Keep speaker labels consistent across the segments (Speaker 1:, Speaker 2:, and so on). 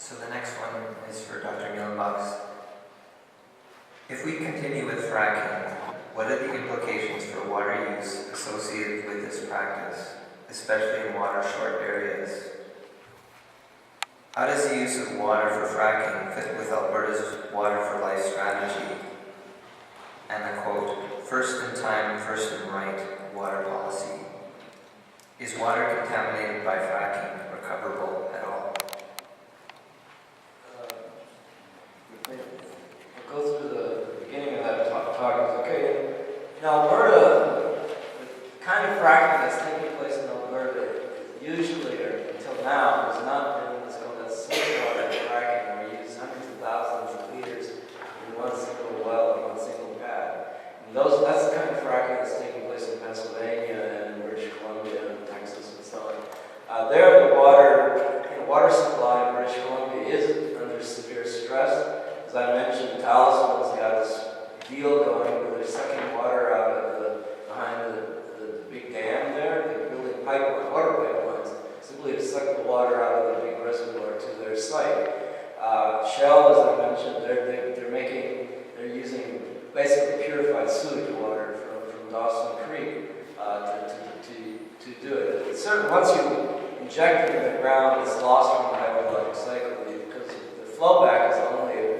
Speaker 1: So the next one is for Dr. Muehlenbachs. If we continue with fracking, what are the implications for water use associated with this practice, especially in water-short areas? How does the use of water for fracking fit with Alberta's Water for Life strategy and the quote, "first in time, first in right" water policy? Is water contaminated by fracking recoverable at all?
Speaker 2: We'll go through the beginning of that talk. Okay, in Alberta, the kind of fracking that's taking place in Alberta usually, or until now, has not been what's called that saltwater fracking, where you use hundreds of thousands of liters in one single well, in one single pad. And that's the kind of fracking that's taking place in Pennsylvania and British Columbia and Texas and so on. There, the water supply in British Columbia is under severe stress. As I mentioned, Talisman's got this deal going where they're sucking water out of behind the big dam there. They're building water pipelines simply to suck the water out of the big reservoir to their site. Shale, as I mentioned, they're using basically purified sewage water from Dawson Creek to do it. Once you inject it in the ground, it's lost from the hydrologic cycle because the flow back is only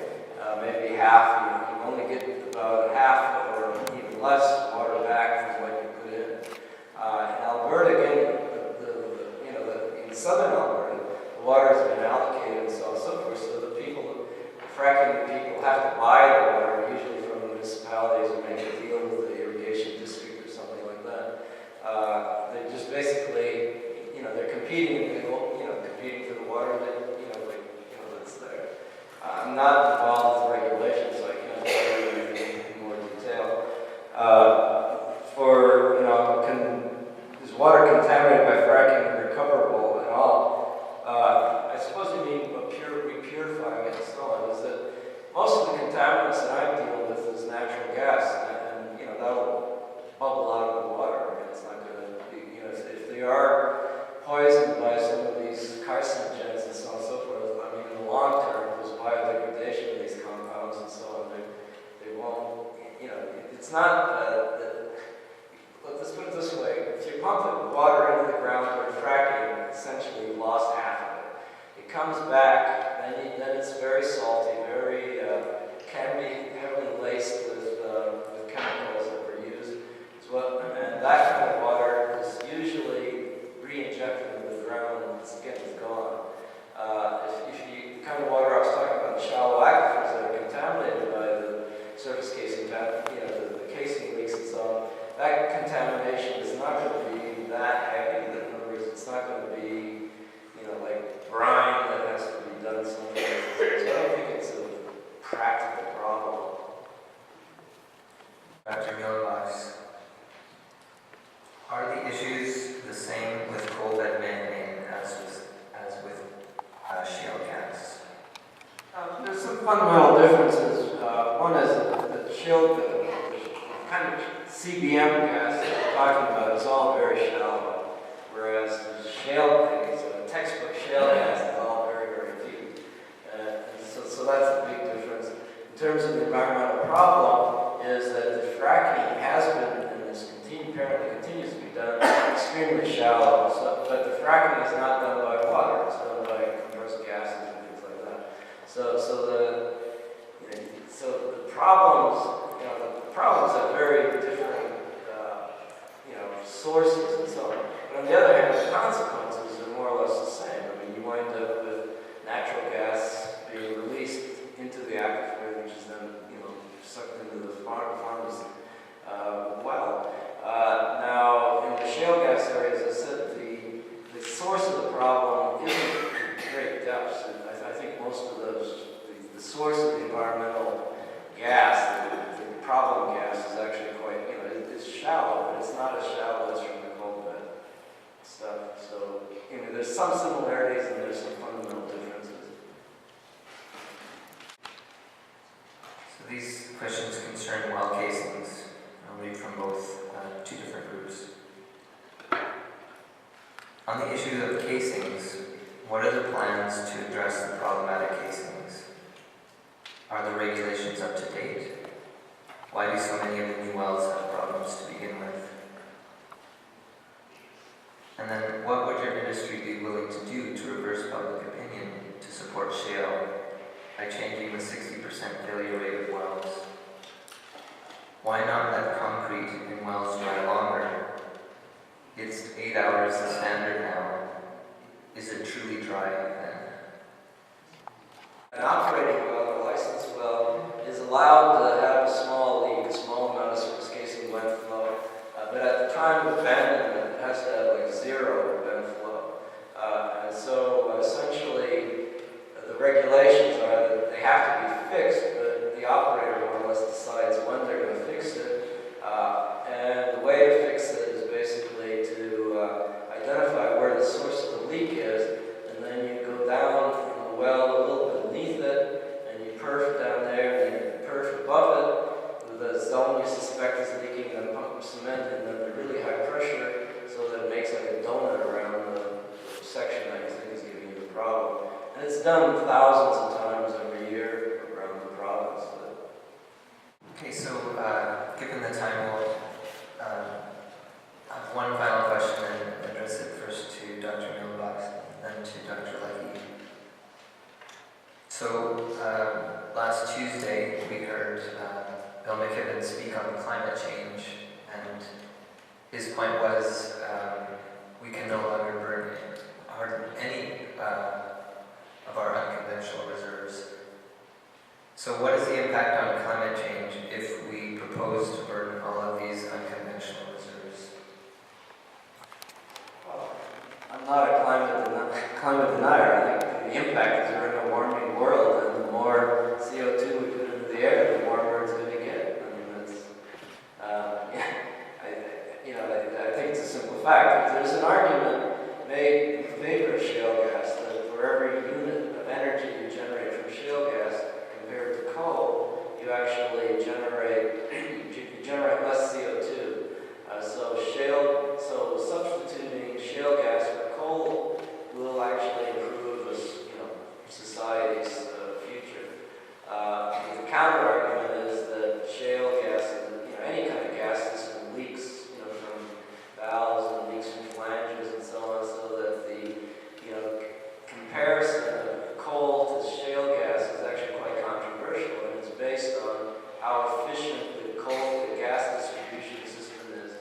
Speaker 2: maybe half. You only get about half or even less water back from what you put in. In Alberta, again, in southern Alberta, the water has been allocated and so on and so forth. So the fracking people have to buy the water, usually from municipalities, or make a deal with the irrigation district or something like that. They just basically, they're competing for the water that's there. I'm not involved with regulation, so I can't tell you anything in more detail. Is water contaminated by fracking recoverable at all? I suppose you mean repurifying it and so on. Is that most of the contaminants that I'm dealing with is natural gas, and that'll bubble out of the water. It's not going to be, if they are poisoned by some of these carcinogens and so on and so forth, I mean, in the long term, there's biodegradation of these compounds and so on. They won't, it's not, let's put it this way. If you pump the water into the ground during fracking, essentially you've lost half of it. It comes back, then it's very salty, can be heavily laced with chemicals that were used as well. And that kind of water is usually re-injected into the ground and it's gone. The kind of water I was talking about, the shallow aquifers that are contaminated by the surface casing, the casing leaks and so on, that contamination is not going to be that heavy. In other words, it's not going to be, like brine that has to be done somewhere. So I don't think it's a practical problem.
Speaker 1: Dr. Muehlenbachs, are the issues the same with coal bed methane as with shale gas?
Speaker 2: There's some fundamental differences. One is that shale, the kind of CBM gas that we're talking about is all very shallow, whereas the shale thing, a textbook shale gas is all very, very deep. So that's a big difference. In terms of the environmental problem, is that the fracking has been, and this apparently continues to be done, extremely shallow. But the fracking is not done by water; it's done by compressed gases and things like that. So the problems have very different sources and so on. But on the other hand, the consequences are more or less the same. I mean, you wind up with natural gas being released into the aquifer, which is then sucked into the farmer's well. Now, in the shale gas area, as I said, the source of the problem isn't great depths. I think most of the source of the environmental gas, the problem gas, is actually quite, it's shallow, but it's not as shallow as from the coal bed stuff. So, there's some similarities and there's some fundamental differences.
Speaker 1: So these questions concern well casings. I'll read from both two different groups. On the issue of casings, what are the plans plans to address the problematic casings? Are the regulations up to date? Why do so many of the new wells have problems to begin with? And then, what would your industry be willing to do to reverse public opinion to support shale by changing the 60% failure rate of wells? Why not let concrete in wells dry longer? It's 8 hours the standard now. Is it truly dry then?
Speaker 2: An operating well, a licensed well, is allowed to have a small leak, a small amount of surface casing wet flow, but at the time of abandonment, it has to have like 0 vent flow. And so essentially, the regulations are that they have to be fixed, but the operator more or less decides when they're going to fix it. And the way to fix it is basically to identify where the source of the leak is, and then you go down from the well a little bit beneath it, and you perf down there, and you perf above it with a zone you suspect is leaking, then pump cement in at really high pressure so that it makes like a donut around the section that you think is giving you the problem. And it's done thousands of times every year around the province.
Speaker 1: Okay, so given the time, we'll have one final question and address it first to Dr. Muehlenbachs, then to Dr. Leckie. So last Tuesday we heard Bill McKibben speak on climate change, and his point was we can no longer burn any of our unconventional reserves. So what is the impact on climate change if we propose to burn all of these unconventional reserves?
Speaker 2: Well, I'm not a climate denier. I think the impact is we're in a warming world, and the more CO2 we put into the air, the warmer it's going to get. I mean, that's, I think it's a simple fact. There's an argument made in favor of shale gas that for every unit of energy you generate from shale gas compared to coal, you actually generate less CO2. So substituting shale gas for coal will actually improve society's future. The counter argument is that shale gas, any kind of gas system leaks, from valves and leaks from flanges and so on, so that the comparison of coal to shale gas is actually quite controversial, and it's based on how efficient the coal to gas distribution system is.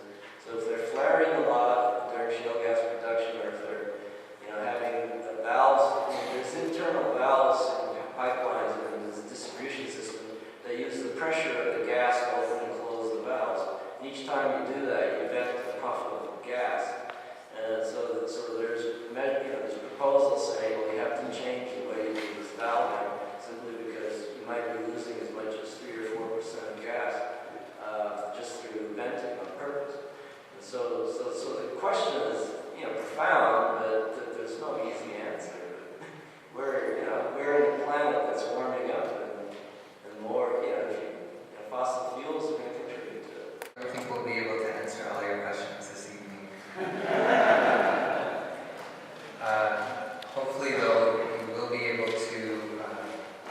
Speaker 2: So if they're flaring a lot during shale gas production, or if they're having valves, there's internal valves and pipelines in this distribution system that use the pressure of the gas to open and close the valves. And each time you do that, you vent a puff of gas. And so there's proposals saying, well, you have to change the way you do this valving, simply because you might be losing as much as 3 or 4% of gas just through venting on purpose. And so the question is, profound, but there's no easy answer. We're in a planet that's warming up, and more, fossil fuels are going to contribute to it.
Speaker 1: I think we'll be able to answer all your questions this evening. Hopefully, though, we will be able to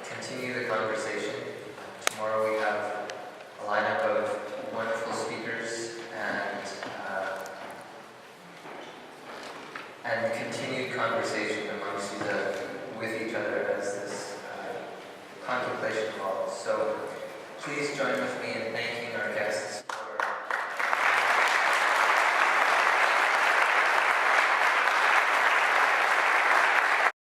Speaker 1: continue the conversation. Tomorrow we have a lineup of wonderful speakers and continued conversation amongst with each other as this contemplation evolves. So please join with me